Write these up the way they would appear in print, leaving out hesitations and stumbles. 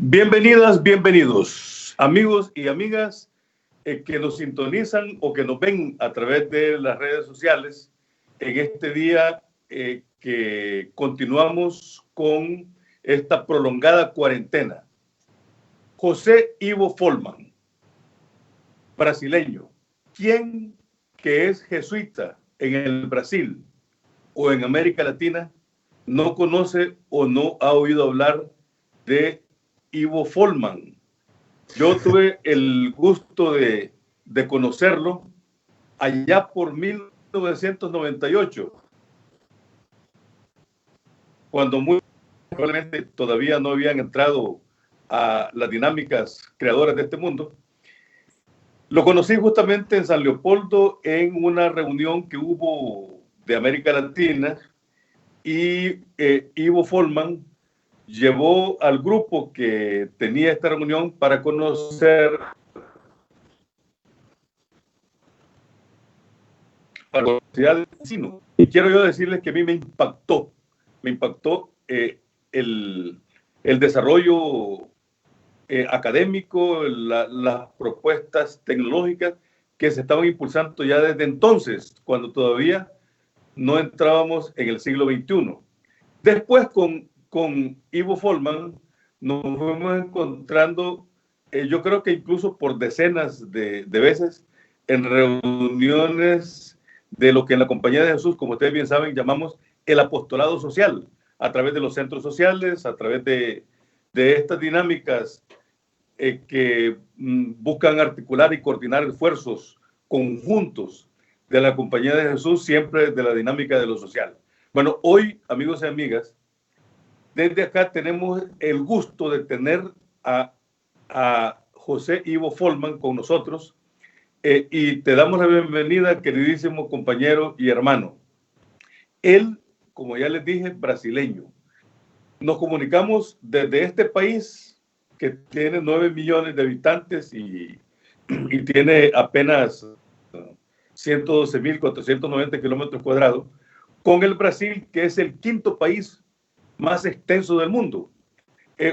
Bienvenidas, bienvenidos, amigos y amigas que nos sintonizan o que nos ven a través de las redes sociales en este día que continuamos con esta prolongada cuarentena. José Ivo Folman, brasileño, ¿quién que es jesuita en el Brasil o en América Latina no conoce o no ha oído hablar de Ivo Folman? Yo tuve el gusto de conocerlo allá por 1998, cuando muy probablemente todavía no habían entrado a las dinámicas creadoras de este mundo. Lo conocí justamente en San Leopoldo en una reunión que hubo de América Latina y Ivo Folman llevó al grupo que tenía esta reunión para conocer la Universidad de Ticino. Y quiero yo decirles que a mí me impactó el desarrollo académico, las propuestas tecnológicas que se estaban impulsando ya desde entonces, cuando todavía no entrábamos en el siglo XXI. Después con Ivo Folman nos fuimos encontrando, yo creo que incluso por decenas de veces, en reuniones de lo que en la Compañía de Jesús, como ustedes bien saben, llamamos el apostolado social, a través de los centros sociales, a través de estas dinámicas que buscan articular y coordinar esfuerzos conjuntos de la Compañía de Jesús, siempre de la dinámica de lo social. Bueno, hoy, amigos y amigas, desde acá tenemos el gusto de tener a José Ivo Folman con nosotros y te damos la bienvenida, queridísimo compañero y hermano. Él, como ya les dije, brasileño. Nos comunicamos desde este país que tiene 9 millones de habitantes y tiene apenas 112.490 kilómetros cuadrados, con el Brasil, que es el quinto país más extenso del mundo.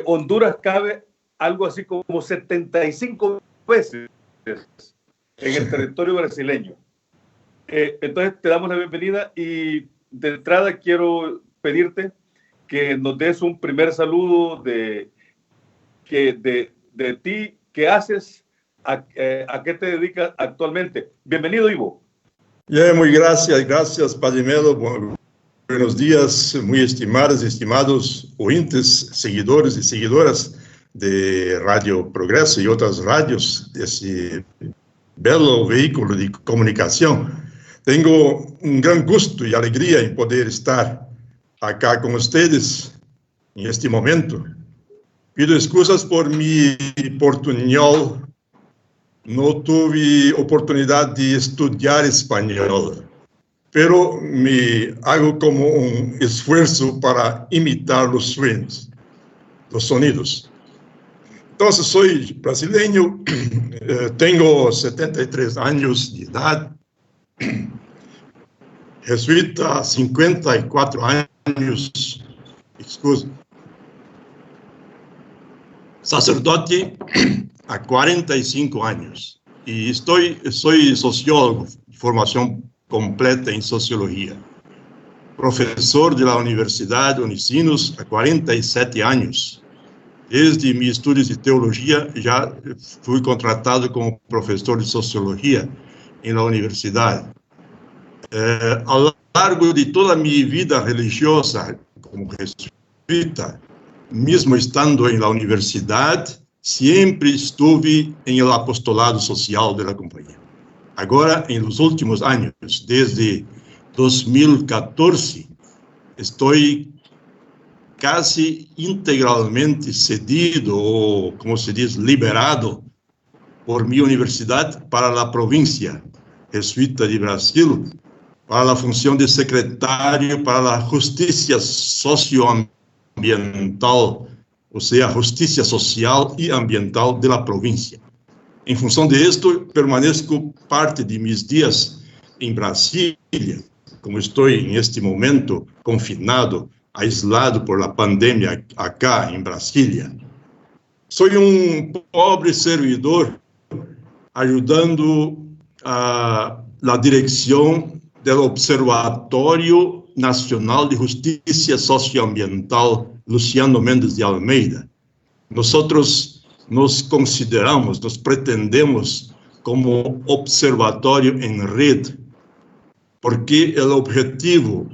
Honduras cabe algo así como 75 veces en el territorio brasileño. Entonces te damos la bienvenida y de entrada quiero pedirte que nos des un primer saludo de ti, qué haces, a qué te dedicas actualmente. Bienvenido, Ivo. Muy gracias, Padre Melo. Buenos días, muy estimadas y estimados oyentes, seguidores y seguidoras de Radio Progreso y otras radios de ese bello vehículo de comunicación. Tengo un gran gusto y alegría en poder estar acá con ustedes en este momento. Pido excusas por mi portuñol. No tuve oportunidad de estudiar español, pero me hago como un esfuerzo para imitar los sonidos. Entonces, soy brasileño, tengo 73 años de edad, jesuita, 54 años, sacerdote a 45 años, y soy sociólogo, formación completa en sociología, profesor de la Universidad Unicinos a 47 años. Desde mis estudios de teología ya fui contratado como profesor de sociología en la universidad. A lo largo de toda mi vida religiosa como jesuita, mismo estando en la universidad, siempre estuve en el apostolado social de la compañía. Ahora, en los últimos años, desde 2014, estoy casi integralmente cedido, o como se dice, liberado por mi universidad para la provincia jesuita de Brasil, para la función de secretario para la justicia socioambiental, o sea, justicia social y ambiental de la provincia. En función de esto, permanezco parte de mis días en Brasilia, como estoy en este momento confinado, aislado por la pandemia acá en Brasilia. Soy un pobre servidor ayudando a la dirección del Observatorio Nacional de Justicia Socioambiental Luciano Méndez de Almeida. Nosotros nos consideramos, nos pretendemos como observatorio en red, porque el objetivo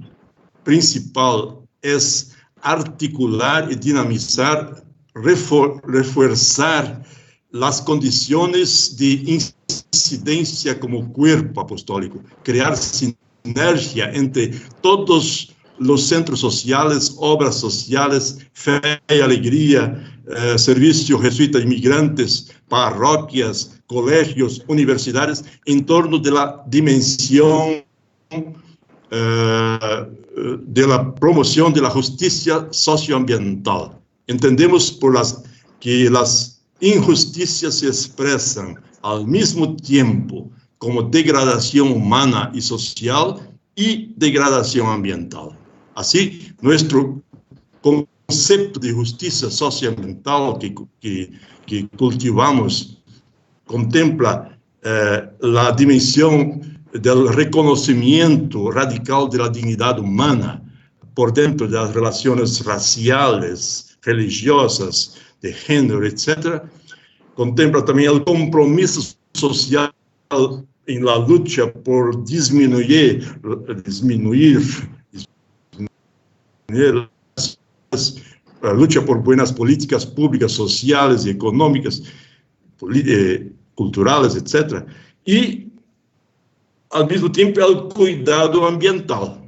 principal es articular y dinamizar, refuerzar las condiciones de incidencia como cuerpo apostólico, crear sinergia entre todos los centros sociales, obras sociales, fe y alegría, servicio jesuita de inmigrantes, parroquias, colegios, universidades, en torno de la dimensión de la promoción de la justicia socioambiental. Entendemos que las injusticias se expresan al mismo tiempo como degradación humana y social y degradación ambiental. Así, nuestro concepto de justicia socioambiental que cultivamos contempla la dimensión del reconocimiento radical de la dignidad humana por dentro de las relaciones raciales, religiosas, de género, etc. Contempla también el compromiso social en la lucha por disminuir la lucha por buenas políticas públicas, sociales y económicas, culturales, etc. Y, al mismo tiempo, el cuidado ambiental,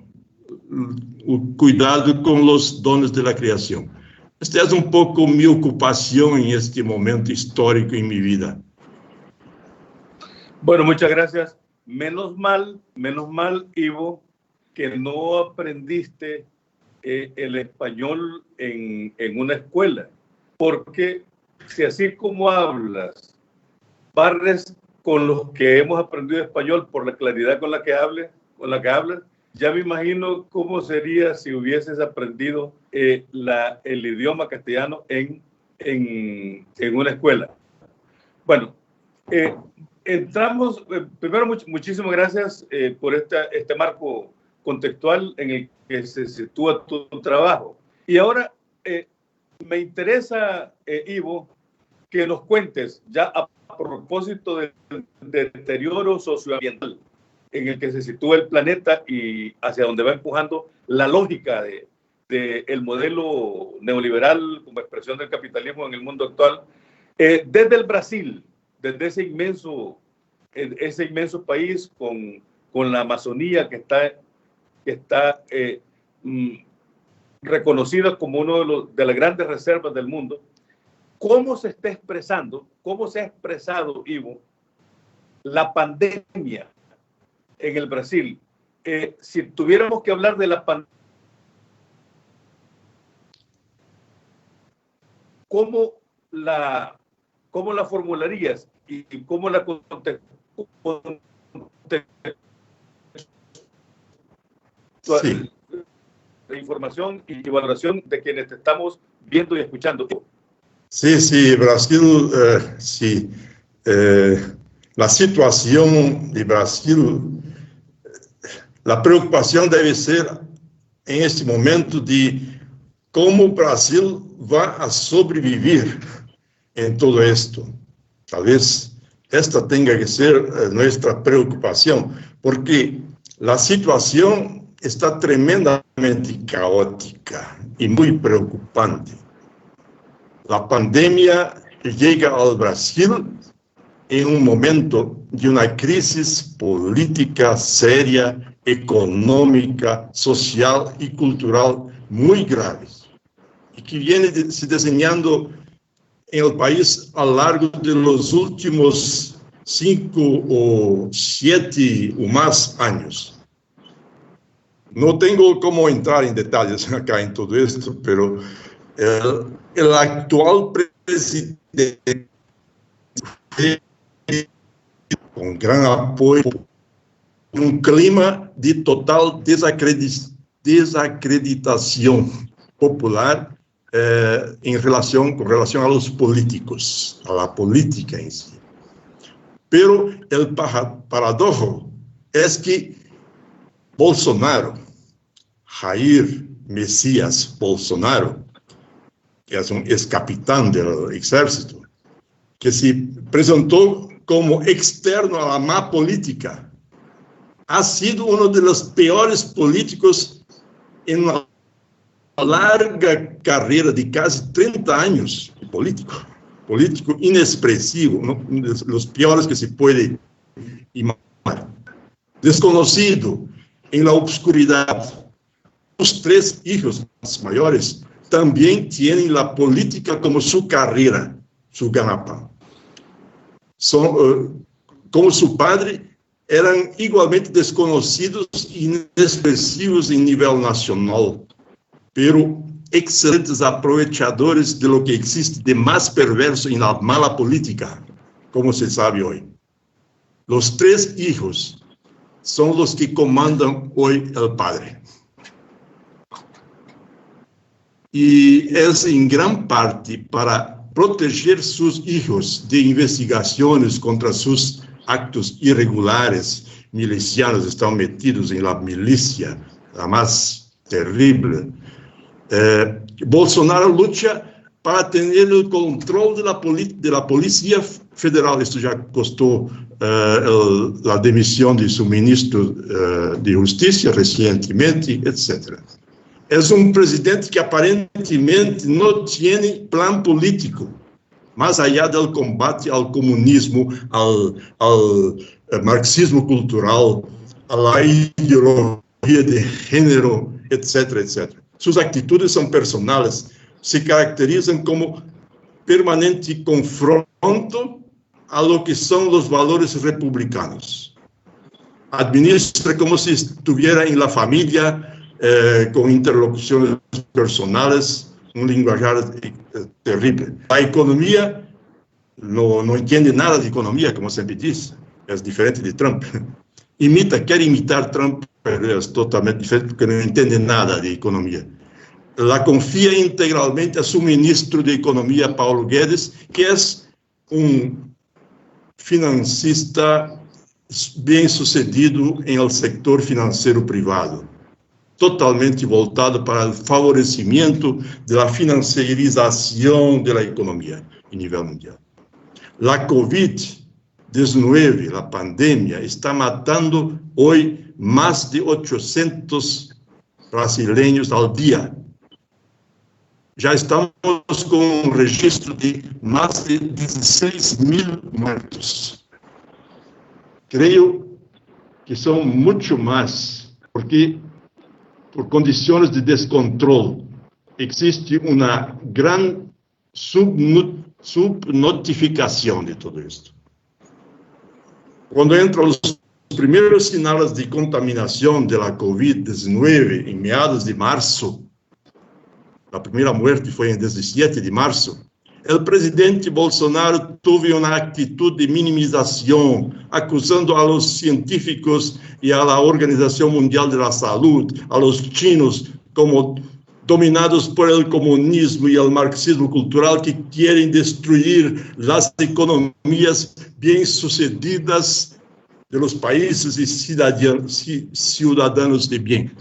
el cuidado con los dones de la creación. Esta es un poco mi ocupación en este momento histórico en mi vida. Bueno, muchas gracias. Menos mal, Ivo, que no aprendiste el español en una escuela, porque si así como hablas, barres con los que hemos aprendido español por la claridad con la que hablas, ya me imagino cómo sería si hubieses aprendido el idioma castellano en una escuela. Bueno, entramos, primero muchísimas gracias por este marco contextual en el que se sitúa tu trabajo. Y ahora me interesa, Ivo, que nos cuentes ya a propósito del deterioro socioambiental en el que se sitúa el planeta y hacia donde va empujando la lógica del modelo neoliberal como expresión del capitalismo en el mundo actual, desde el Brasil, desde ese inmenso país con la Amazonía que está reconocida como uno de las grandes reservas del mundo. ¿Cómo se está expresando, cómo se ha expresado, Ivo, la pandemia en el Brasil? Si tuviéramos que hablar de la pandemia, ¿cómo la formularías y cómo la sí. La información y valoración de quienes te estamos viendo y escuchando? Sí, Brasil, sí. La situación de Brasil, la preocupación debe ser en este momento de cómo Brasil va a sobrevivir en todo esto. Tal vez esta tenga que ser nuestra preocupación, porque la situación está tremendamente caótica y muy preocupante. La pandemia llega al Brasil en un momento de una crisis política seria, económica, social y cultural muy grave, y que viene se desenhando en el país a lo largo de los últimos 5 o 7 o más años. No tengo cómo entrar en detalles acá en todo esto, pero el actual presidente, con gran apoyo, un clima de total desacreditación popular, com relación a los políticos, a la política en sí. Pero el paradojo es que Bolsonaro, Jair Messias Bolsonaro, que es un ex-capitán del ejército, que se presentó como externo a la má política, ha sido uno de los peores políticos en una larga carrera de casi 30 años de político inexpresivo, ¿no? Los peores que se puede imaginar. Desconocido en la obscuridad. Los 3 hijos más mayores también tienen la política como su carrera, su ganapán. Como su padre, eran igualmente desconocidos e inexpresivos em nível nacional, pero excelentes aprovechadores de lo que existe de más perverso en la mala política, como se sabe hoy. Los 3 hijos son los que comandan hoy el padre. Y es en gran parte para proteger sus hijos de investigaciones contra sus actos irregulares. Milicianos están metidos en la milicia, la más terrible. Bolsonaro lucha para tener el control de la Policía Federal. Esto ya costó la dimisión de su ministro de Justicia recientemente, etc. Es un presidente que aparentemente no tiene plan político, más allá del combate al comunismo, al marxismo cultural, a la ideología de género, etcétera, etcétera. Sus actitudes son personales, se caracterizan como permanente confronto a lo que son los valores republicanos. Administra como si estuviera en la familia, con interlocuciones personales, un lenguaje terrible. La economía, no entiende nada de economía, como siempre dice, es diferente de Trump. Quiere imitar Trump, pero es totalmente diferente porque no entiende nada de economía. La confía integralmente a su ministro de Economía, Paulo Guedes, que es un financista bien sucedido en el sector financiero privado, totalmente voltado para el favorecimiento de la financiarización de la economía a nivel mundial. La COVID-19, la pandemia, está matando hoy más de 800 brasileños al día. Ya estamos con un registro de más de 16.000 muertos. Creo que son mucho más, porque por condiciones de descontrol existe una gran subnotificación de todo esto. Cuando entran los primeros sinales de contaminación de la COVID-19 en meados de marzo, la primera muerte fue en 17 de marzo, el presidente Bolsonaro tuvo una actitud de minimización, acusando a los científicos y a la Organización Mundial de la Salud, a los chinos, como dominados por el comunismo y el marxismo cultural, que quieren destruir las economías bien sucedidas de los países y ciudadanos de bien.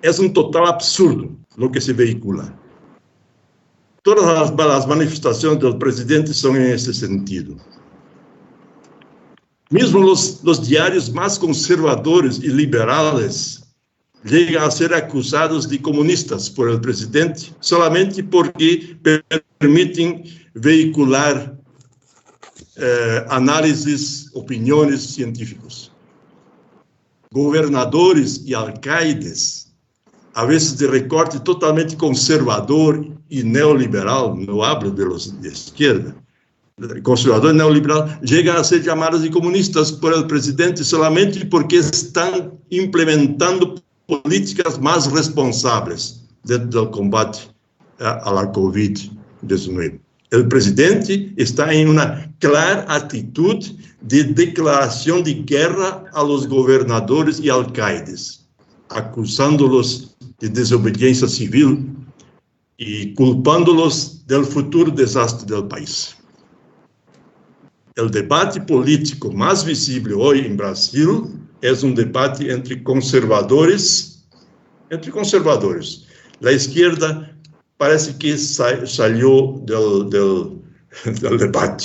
Es un total absurdo lo que se vehicula. Todas las manifestaciones del presidente son en ese sentido. Mismo los diarios más conservadores y liberales llegan a ser acusados de comunistas por el presidente solamente porque permiten vehicular análisis, opiniones científicos. Gobernadores y alcaldes, a veces de recorte totalmente conservador y neoliberal, no hablo de los de izquierda, conservador y neoliberal, llegan a ser llamados de comunistas por el presidente solamente porque están implementando políticas más responsables dentro del combate a la COVID-19. El presidente está en una clara actitud de declaración de guerra a los gobernadores y alcaldes, acusándolos de desobediencia civil, y culpándolos del futuro desastre del país. El debate político más visible hoy en Brasil es un debate entre conservadores. La izquierda parece que salió del debate.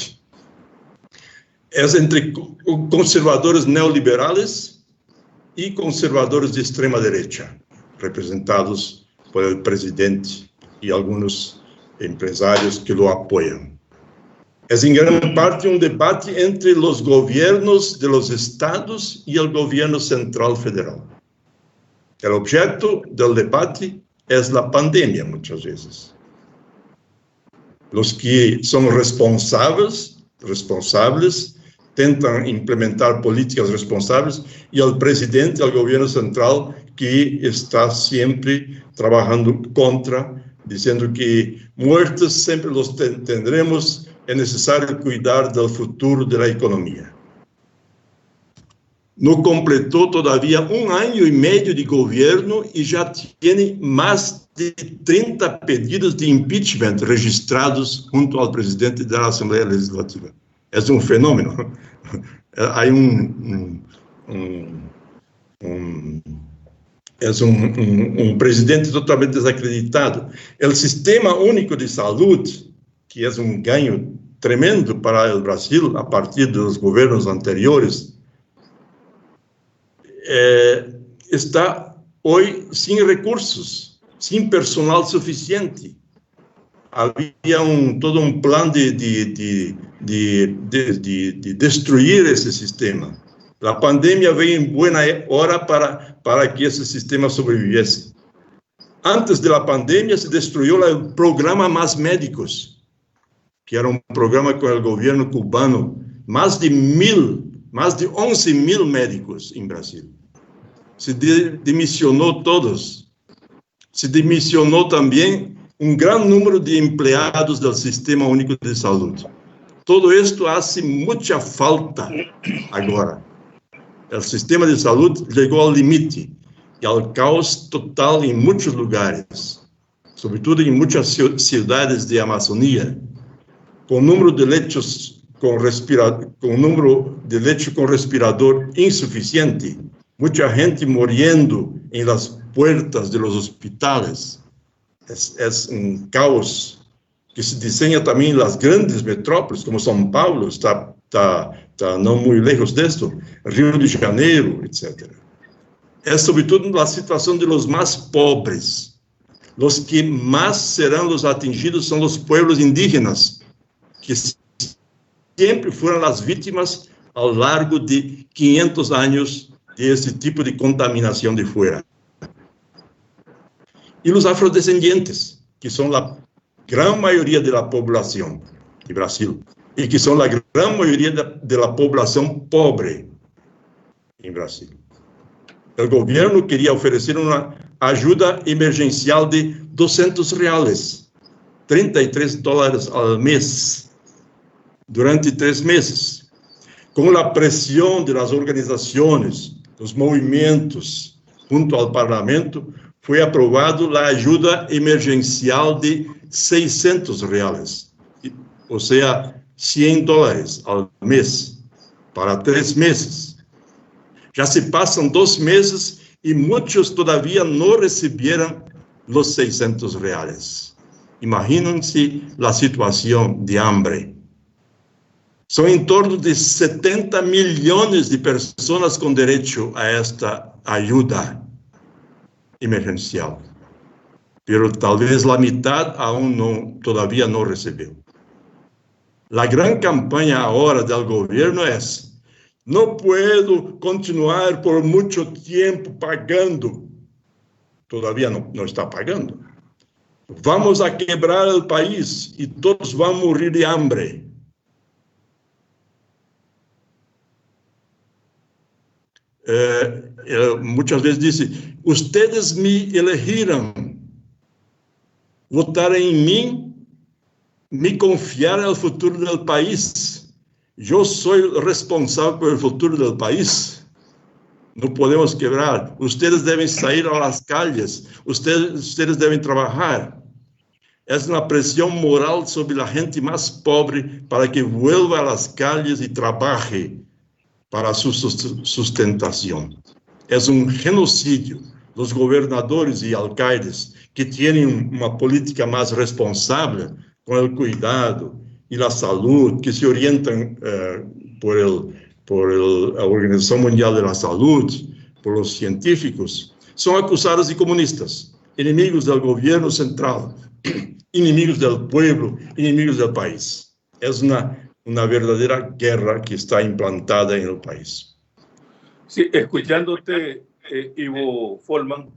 Es entre conservadores neoliberales y conservadores de extrema derecha, representados por el presidente y algunos empresarios que lo apoyan. Es en gran parte un debate entre los gobiernos de los estados y el gobierno central federal. El objeto del debate es la pandemia muchas veces. Los que son responsables tentan implementar políticas responsables y el presidente del gobierno central que está siempre trabajando contra, diciendo que muertos siempre los tendremos, es necesario cuidar del futuro de la economía. No completó todavía 1 año y medio de gobierno y ya tiene más de 30 pedidos de impeachment registrados junto al presidente de la Asamblea Legislativa. Es un fenómeno. Hay un presidente totalmente desacreditado. El sistema único de salud, que es un ganho tremendo para el Brasil a partir de los gobiernos anteriores, está hoy sin recursos, sin personal suficiente. Había todo un plan de destruir ese sistema. La pandemia veio en buena hora para que ese sistema sobreviviese. Antes de la pandemia se destruyó el programa Más Médicos, que era un programa con el gobierno cubano, más de 11.000 médicos en Brasil. Se demisionó todos. Se demisionó también un gran número de empleados del Sistema Único de Salud. Todo esto hace mucha falta agora. El sistema de salud llegó al límite y al caos total en muchos lugares, sobre todo en muchas ciudades de Amazonía, con número de lechos con respirador insuficiente, mucha gente muriendo en las puertas de los hospitales. Es un caos que se diseña también en las grandes metrópolis, como São Paulo, está no muy lejos de esto, Río de Janeiro, etc. Es sobre todo la situación de los más pobres. Los que más serán los atingidos son los pueblos indígenas, que siempre fueron las víctimas a lo largo de 500 años de este tipo de contaminación de fuera. Y los afrodescendientes, que son la gran mayoría de la población de Brasil, y que son la gran mayoría de la población pobre en Brasil. El gobierno quería ofrecer una ayuda emergencial de R$200, $33 al mes, durante 3 meses. Con la presión de las organizaciones, los movimientos, junto al Parlamento, fue aprobado la ayuda emergencial de R$600, o sea, $100 al mes, para 3 meses. Ya se pasan 2 meses y muchos todavía no recibieron los R$600. Imagínense la situación de hambre. Son en torno de 70 millones de personas con derecho a esta ayuda emergencial, pero tal vez la mitad aún todavía no recibió. La gran campaña ahora del gobierno es: no puedo continuar por mucho tiempo pagando. Todavía no está pagando. Vamos a quebrar el país y todos van a morir de hambre. Muchas veces dice: ustedes me elegieron, votaron en mí, me confiaron en el futuro del país. Yo soy responsable por el futuro del país. No podemos quebrar. Ustedes deben salir a las calles. Ustedes deben trabajar. é uma pressão moral sobre a gente mais pobre para que vuelva às calles e trabalhe para sua sustentação. É genocídio dos governadores e alcaldes que têm uma política mais responsável com o cuidado e a saúde, que se orientam por a Organização Mundial da Saúde, por os científicos, são acusados de comunistas, inimigos do governo central, inimigos do povo, inimigos do país. É uma verdadeira guerra que está implantada no país. Sí, escuchándote, Ivo Folman,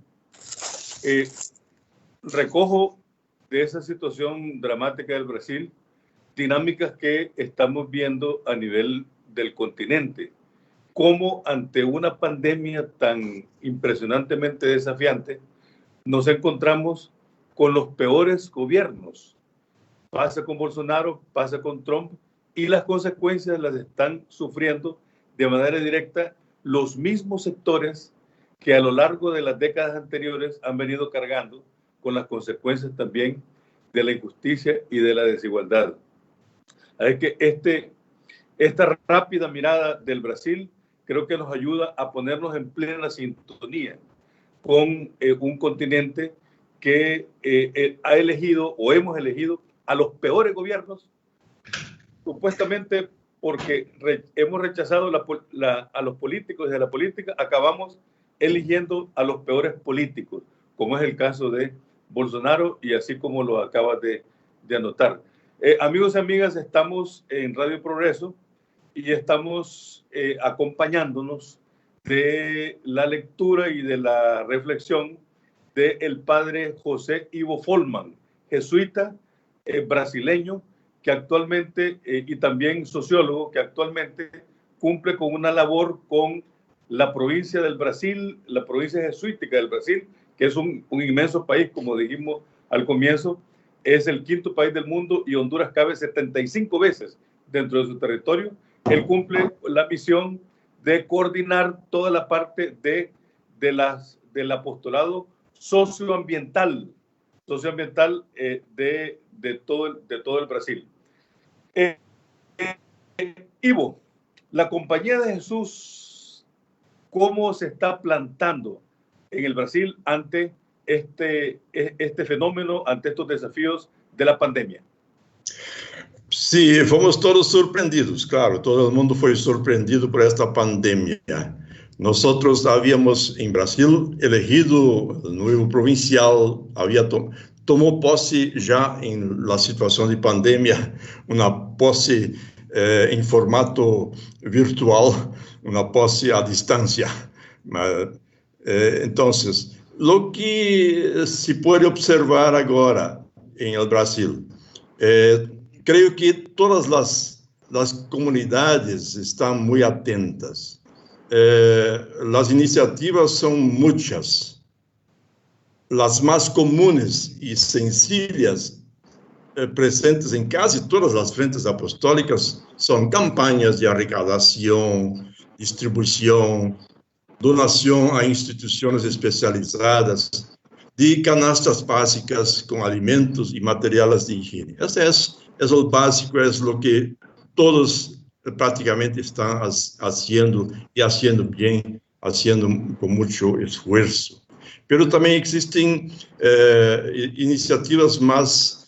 recojo de esa situación dramática del Brasil dinámicas que estamos viendo a nivel del continente, cómo ante una pandemia tan impresionantemente desafiante nos encontramos con los peores gobiernos. Pasa con Bolsonaro, pasa con Trump, y las consecuencias las están sufriendo de manera directa los mismos sectores que a lo largo de las décadas anteriores han venido cargando con las consecuencias también de la injusticia y de la desigualdad. Así que esta rápida mirada del Brasil creo que nos ayuda a ponernos en plena sintonía con un continente que ha elegido o hemos elegido a los peores gobiernos, supuestamente porque hemos rechazado a los políticos y de la política, acabamos eligiendo a los peores políticos, como es el caso de Bolsonaro y así como lo acabas de anotar. Amigos y amigas, estamos en Radio Progreso y estamos acompañándonos de la lectura y de la reflexión del padre José Ivo Folman, jesuita brasileño, que actualmente, y también sociólogo, que actualmente cumple con una labor con la provincia del Brasil, la provincia jesuítica del Brasil, que es un inmenso país, como dijimos al comienzo, es el quinto país del mundo y Honduras cabe 75 veces dentro de su territorio. Él cumple la misión de coordinar toda la parte del apostolado socioambiental de todo el Brasil. Ivo, la Compañía de Jesús, ¿cómo se está plantando en el Brasil ante este fenómeno, ante estos desafíos de la pandemia? Sí, fomos todos sorprendidos, claro, todo el mundo fue sorprendido por esta pandemia. Nosotros habíamos en Brasil elegido el nuevo provincial, tomó posse já em la situação de pandemia, uma posse em formato virtual, uma posse à distância. Então, o que se pode observar agora em el Brasil, creio que todas as comunidades estão muito atentas. As iniciativas são muitas. As mais comuns e sencillas, presentes em quase todas as frentes apostólicas, são campanhas de arrecadação, distribuição, donação a instituições especializadas, de canastas básicas com alimentos e materiais de higiene. Esse é o básico, é o que todos praticamente estão fazendo e fazendo bem, fazendo com muito esforço. Pero também existem iniciativas mais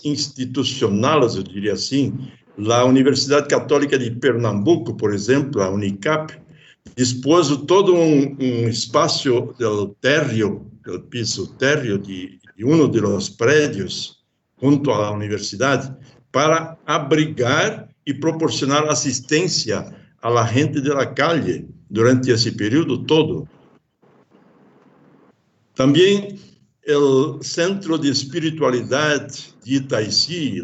institucionais, eu diria assim. A Universidade Católica de Pernambuco, por exemplo, a Unicap, dispôs todo um espaço do térreo, do piso térreo de dos prédios, junto à universidade, para abrigar e proporcionar assistência à gente da calle durante esse período todo. Também o Centro de Espiritualidade de Itaici,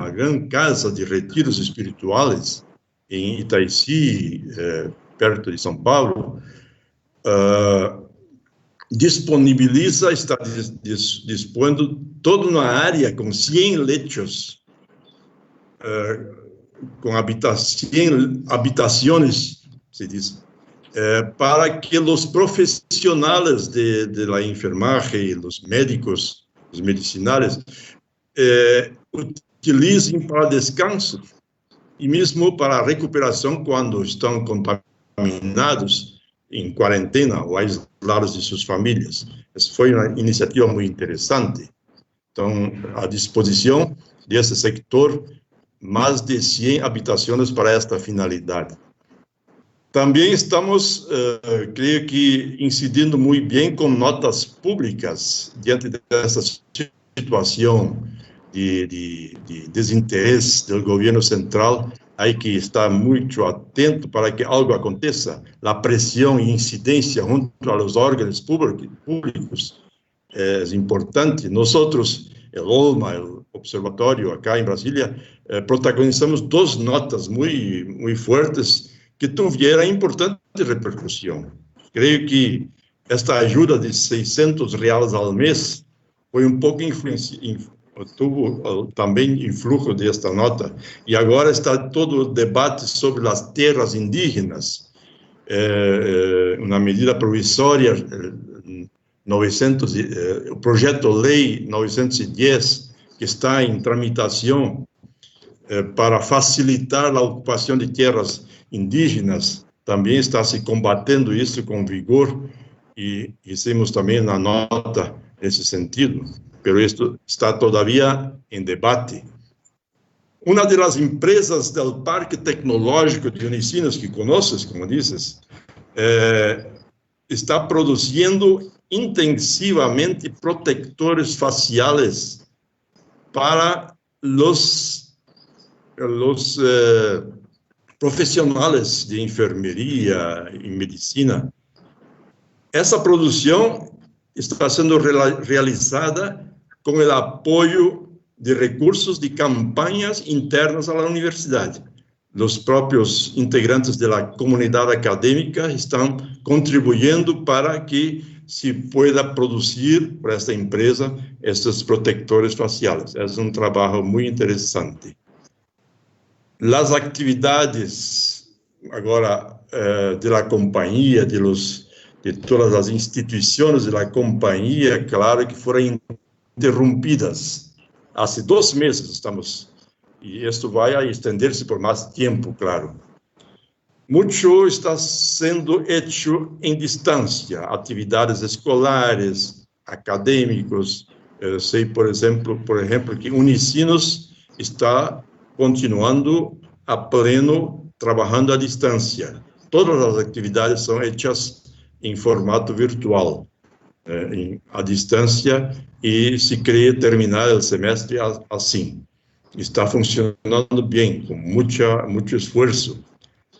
a grande casa de retiros espirituais em Itaici, perto de São Paulo, está dispondo toda uma área com 100 leitos, com habitações, se diz, para que os profissionais de la enfermagem, os médicos, medicinais, utilizem para descanso e mesmo para recuperação quando estão contaminados em quarentena ou aislados de suas famílias. Essa foi uma iniciativa muito interessante. Então, à disposição desse sector, mais de 100 habitações para esta finalidade. Também estamos, creio que, incidindo muito bem com notas públicas diante dessa situação de desinteresse do governo central. Aí que está muito atento para que algo aconteça. A pressão e incidência junto aos órgãos públicos é importante. Nós, o OLMA, o Observatório, acá em Brasília, protagonizamos 2 notas muito fortes que tiveram importante repercussão. Creio que esta ajuda de R$600 ao mês foi um pouco tuvo também influxo desta nota, e agora está todo o debate sobre as terras indígenas, uma medida provisória, o projeto-lei 910, que está em tramitação para facilitar a ocupação de terras indígenas, também está se combatendo isso com vigor, e fizemos também uma nota nesse sentido, mas isto está todavia em debate. Uma das empresas do Parque Tecnológico de Unicinos, que conheces, como dizes, está produzindo intensivamente protectores faciais para os profissionais de enfermeria e medicina. Essa produção está sendo realizada com o apoio de recursos de campanhas internas à universidade. Os próprios integrantes da comunidade acadêmica estão contribuindo para que se pueda produzir para esta empresa esses protetores faciais. É um trabalho muito interessante. As atividades agora da companhia, de todas as instituições da companhia, claro que foram interrompidas. Há 2 meses estamos, e isto vai estender-se por mais tempo, claro. Muito está sendo feito em distância, atividades escolares, acadêmicos. Eu sei, por exemplo, que Unicinos está continuando a pleno, trabalhando à distância. Todas as atividades são feitas em formato virtual, à distância, e se crê terminar o semestre assim. Está funcionando bem, com muito esforço.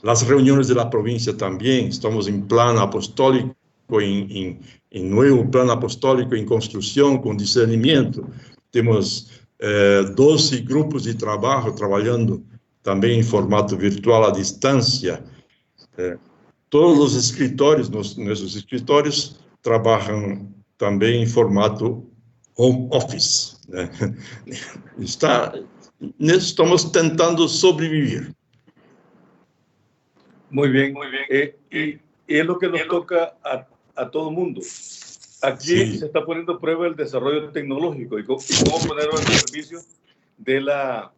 As reuniões da província também, estamos em plano apostólico, em novo plano apostólico em construção, com discernimento. Temos 12 grupos de trabalho trabalhando também em formato virtual à distância. Todos os escritórios, nossos escritórios, trabalham também em formato home office, né? Estamos tentando sobreviver. Muy bien. Y es lo que nos toca a todo el mundo. Aquí se está poniendo a prueba el desarrollo tecnológico y cómo ponerlo al servicio de la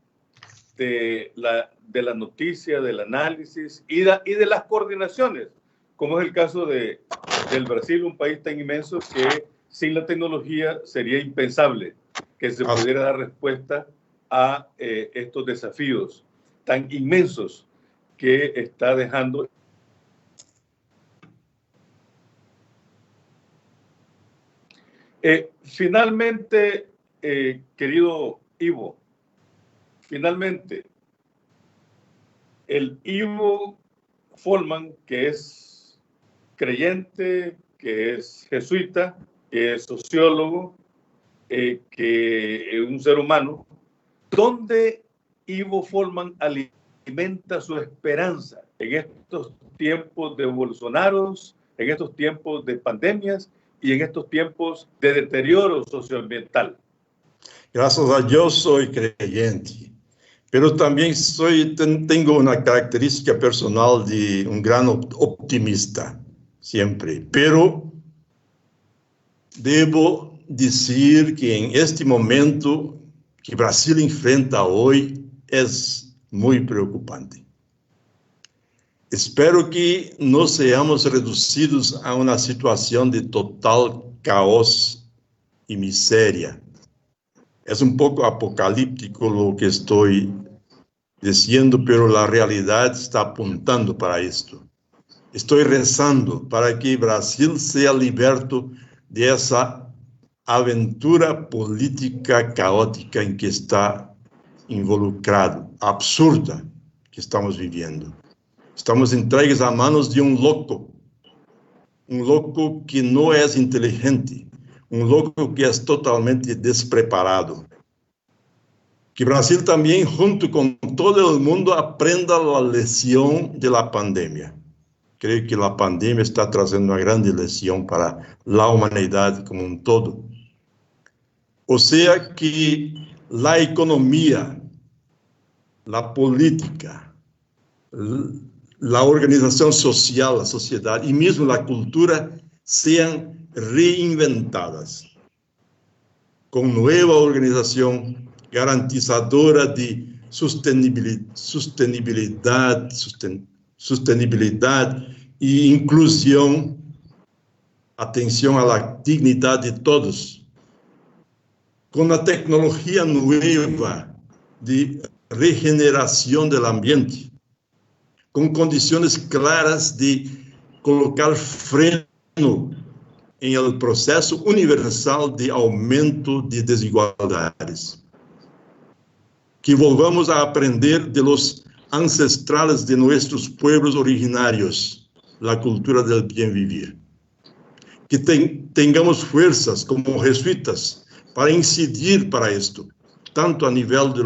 noticia, del análisis y de las coordinaciones, como es el caso del Brasil, un país tan inmenso que sin la tecnología sería impensable que se pudiera dar respuesta a estos desafíos tan inmensos que está dejando. Finalmente, querido Ivo, finalmente, el Ivo Folman, que es creyente, que es jesuita, que es sociólogo, que es un ser humano, ¿dónde Ivo Folman alimenta su esperanza en estos tiempos de Bolsonaro, en estos tiempos de pandemias y en estos tiempos de deterioro socioambiental? Gracias a Dios soy creyente, pero también tengo una característica personal de un gran optimista, siempre, pero debo decir que en este momento que Brasil enfrenta hoy es muy preocupante. Espero que no seamos reducidos a una situación de total caos y miseria. Es un poco apocalíptico lo que estoy diciendo, pero la realidad está apuntando para esto. Estoy rezando para que Brasil sea liberto de esa aventura política caótica en que está involucrado, absurda, que estamos viviendo. Estamos entregues a manos de un loco que no es inteligente, un loco que es totalmente despreparado. Que Brasil también, junto con todo el mundo, aprenda la lección de la pandemia. Creo que la pandemia está trayendo una gran lección para la humanidad como un todo. O sea que la economía, la política, la organización social, la sociedad y mismo la cultura sean reinventadas con nueva organización garantizadora de sostenibilidad e inclusión, atención a la dignidad de todos, con la tecnología nueva de regeneración del ambiente, con condiciones claras de colocar freno en el proceso universal de aumento de desigualdades. Que volvamos a aprender de los ancestrales de nuestros pueblos originarios, la cultura del bien vivir. Que tengamos fuerzas como jesuitas para incidir para esto, tanto a nivel de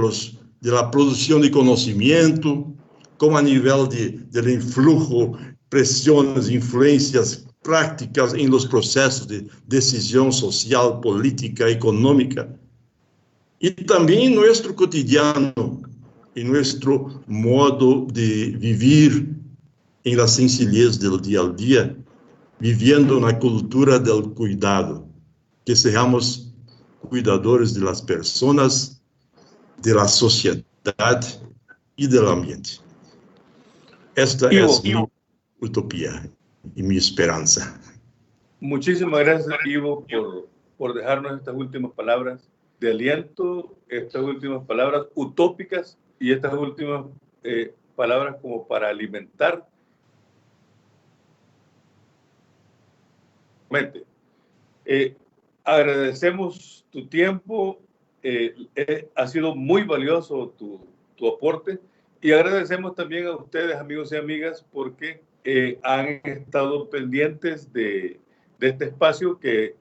la producción de conocimiento, como a nivel del influjo, presiones, influencias prácticas en los procesos de decisión social, política, económica, y también en nuestro cotidiano, en nuestro modo de vivir en la sencillez del día al día, viviendo una cultura del cuidado, que seamos cuidadores de las personas, de la sociedad y del ambiente. Esta es mi utopía y mi esperanza. Muchísimas gracias, Ivo, por dejarnos estas últimas palabras de aliento, estas últimas palabras utópicas y estas últimas palabras como para alimentar. Agradecemos tu tiempo, ha sido muy valioso tu aporte, y agradecemos también a ustedes, amigos y amigas, porque han estado pendientes de este espacio que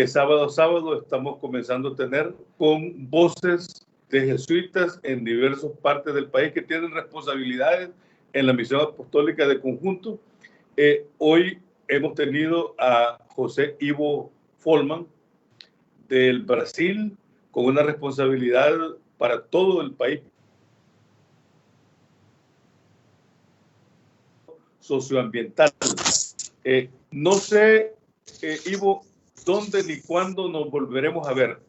sábado a sábado estamos comenzando a tener con voces de jesuitas en diversas partes del país que tienen responsabilidades en la misión apostólica de conjunto. Hoy hemos tenido a José Ivo Folman del Brasil con una responsabilidad para todo el país socioambiental. No sé, Ivo, dónde ni cuándo nos volveremos a ver,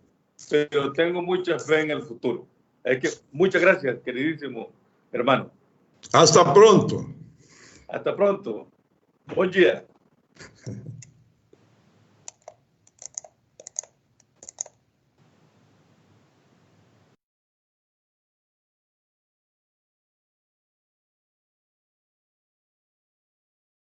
pero tengo mucha fe en el futuro. Muchas gracias, queridísimo hermano. Hasta pronto. Hasta pronto. Buen día.